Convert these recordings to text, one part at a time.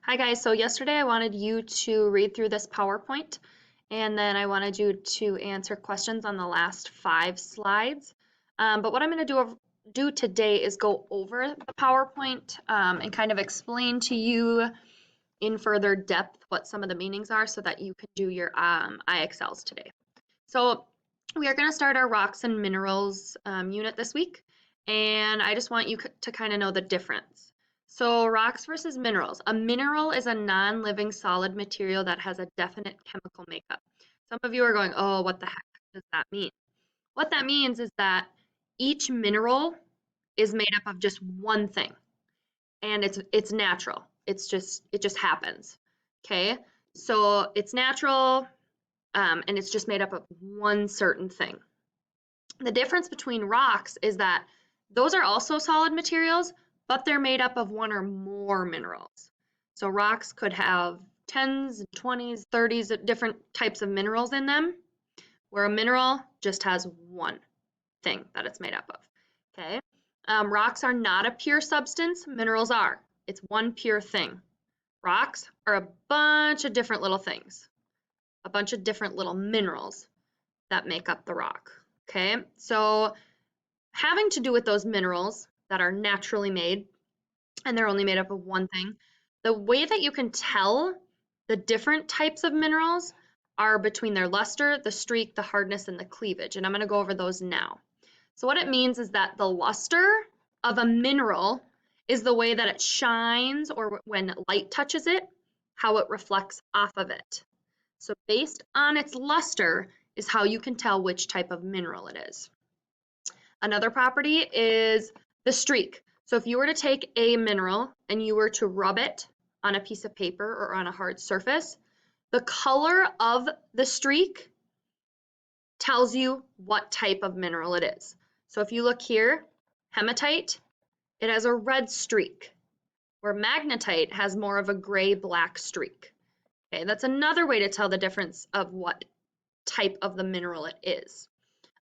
Hi guys, so yesterday I wanted you to read through this PowerPoint and then I wanted you to answer questions on the last 5 slides. But what I'm going to do today is go over the PowerPoint and kind of explain to you in further depth what some of the meanings are so that you can do your IXLs today. So we are going to start our rocks and minerals unit this week, and I just want you to kind of know the difference. So rocks versus minerals. A mineral is a non-living solid material that has a definite chemical makeup. Some of you are going, oh, what the heck does that mean? What that means is that each mineral is made up of just one thing, and it's natural. It just happens. Okay, so it's natural, and it's just made up of one certain thing. The difference between rocks is that those are also solid materials, but they're made up of one or more minerals. So rocks could have 10s, 20s, 30s different types of minerals in them, where a mineral just has one thing that it's made up of. Okay. Rocks are not a pure substance, minerals are. It's one pure thing. Rocks are a bunch of different little things, a bunch of different little minerals that make up the rock. Okay, so having to do with those minerals that are naturally made and they're only made up of one thing, the way that you can tell the different types of minerals are between their luster, the streak, the hardness, and the cleavage. And I'm going to go over those now. So what it means is that the luster of a mineral is the way that it shines, or when light touches it, how it reflects off of it. So based on its luster is how you can tell which type of mineral it is. Another property is the streak. So if you were to take a mineral and you were to rub it on a piece of paper or on a hard surface, the color of the streak tells you what type of mineral it is. So if you look here, hematite, it has a red streak, where magnetite has more of a gray-black streak. Okay, that's another way to tell the difference of what type of the mineral it is.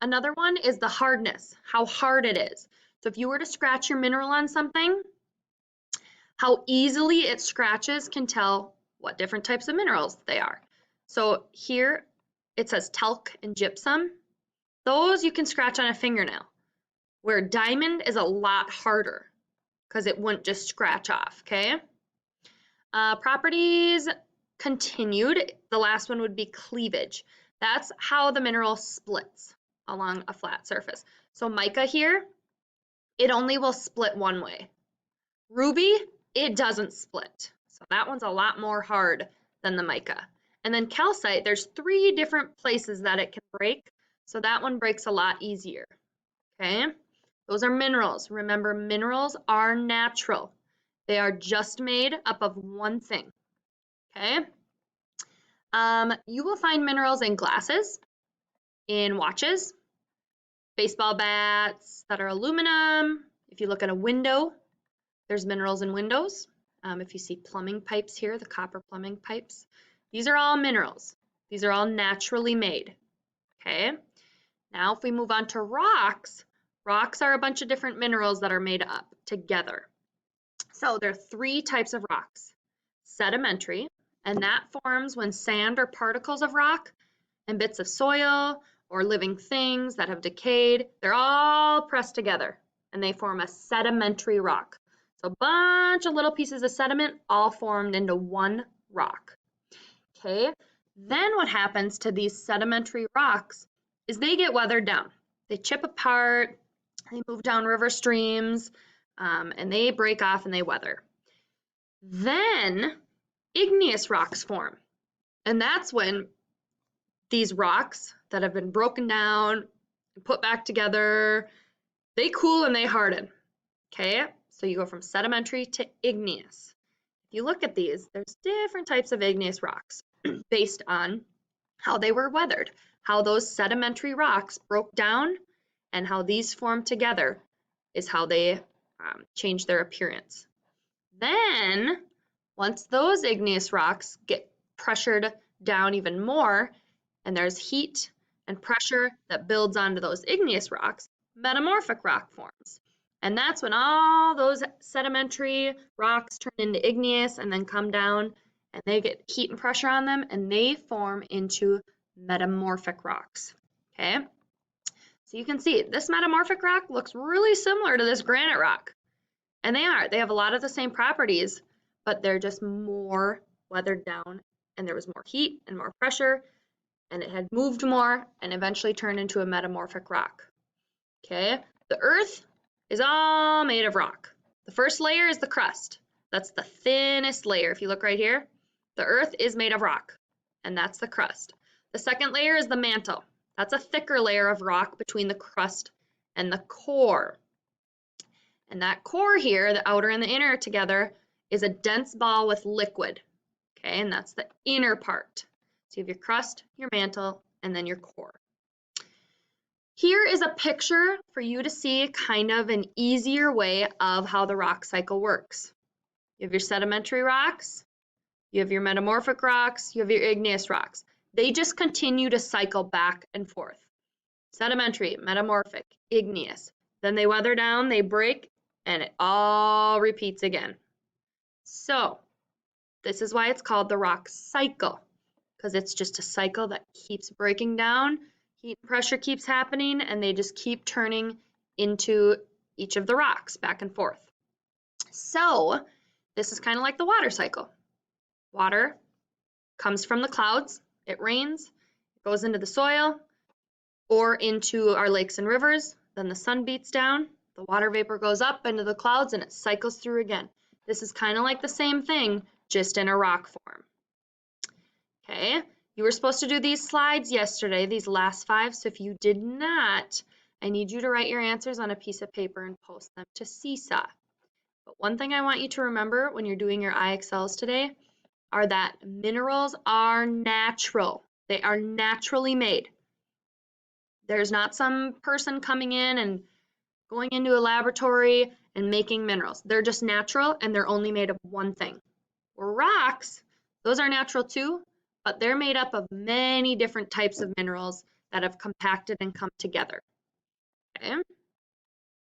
Another one is the hardness, how hard it is. So if you were to scratch your mineral on something, how easily it scratches can tell what different types of minerals they are. So here it says talc and gypsum. Those you can scratch on a fingernail, where diamond is a lot harder because it wouldn't just scratch off, okay? Properties continued. The last one would be cleavage. That's how the mineral splits along a flat surface. So mica here, it only will split one way. Ruby, it doesn't split. So that one's a lot more hard than the mica. And then calcite, there's 3 different places that it can break. So that one breaks a lot easier. Okay, those are minerals. Remember, minerals are natural. They are just made up of one thing. Okay. You will find minerals in glasses, in watches, baseball bats that are aluminum. If you look at a window, there's minerals in windows. If you see plumbing pipes here, the copper plumbing pipes, these are all minerals. These are all naturally made. Okay. Now, if we move on to rocks, rocks are a bunch of different minerals that are made up together. So there are 3 types of rocks. Sedimentary, and that forms when sand or particles of rock and bits of soil or living things that have decayed, they're all pressed together and they form a sedimentary rock. So a bunch of little pieces of sediment all formed into one rock. Okay, then what happens to these sedimentary rocks is they get weathered down. They chip apart, they move down river streams, and they break off and they weather. Then igneous rocks form, and that's when these rocks that have been broken down and put back together, they cool and they harden. Okay, so you go from sedimentary to igneous. If you look at these, there's different types of igneous rocks based on how they were weathered, how those sedimentary rocks broke down, and how these formed together is how they change their appearance. Then, once those igneous rocks get pressured down even more, and there's heat and pressure that builds onto those igneous rocks, metamorphic rock forms. And that's when all those sedimentary rocks turn into igneous and then come down and they get heat and pressure on them and they form into metamorphic rocks. Okay, so you can see this metamorphic rock looks really similar to this granite rock. And they have a lot of the same properties, but they're just more weathered down and there was more heat and more pressure and it had moved more and eventually turned into a metamorphic rock. Okay, the earth is all made of rock. The first layer is the crust. That's the thinnest layer. If you look right here, the earth is made of rock, and that's the crust. The second layer is the mantle. That's a thicker layer of rock between the crust and the core. And that core here, the outer and the inner together, is a dense ball with liquid. Okay, and that's the inner part. So you have your crust, your mantle, and then your core. Here is a picture for you to see kind of an easier way of how the rock cycle works. You have your sedimentary rocks, you have your metamorphic rocks, you have your igneous rocks. They just continue to cycle back and forth. Sedimentary, metamorphic, igneous. Then they weather down, they break, and it all repeats again. So this is why it's called the rock cycle, because it's just a cycle that keeps breaking down, heat and pressure keeps happening, and they just keep turning into each of the rocks back and forth. So this is kind of like the water cycle. Water comes from the clouds, it rains, it goes into the soil or into our lakes and rivers, then the sun beats down, the water vapor goes up into the clouds and it cycles through again. This is kind of like the same thing, just in a rock form. Okay, you were supposed to do these slides yesterday, these last 5, so if you did not, I need you to write your answers on a piece of paper and post them to Seesaw. But one thing I want you to remember when you're doing your IXLs today are that minerals are natural. They are naturally made. There's not some person coming in and going into a laboratory and making minerals. They're just natural and they're only made of one thing. Where rocks, those are natural too, but they're made up of many different types of minerals that have compacted and come together. Okay?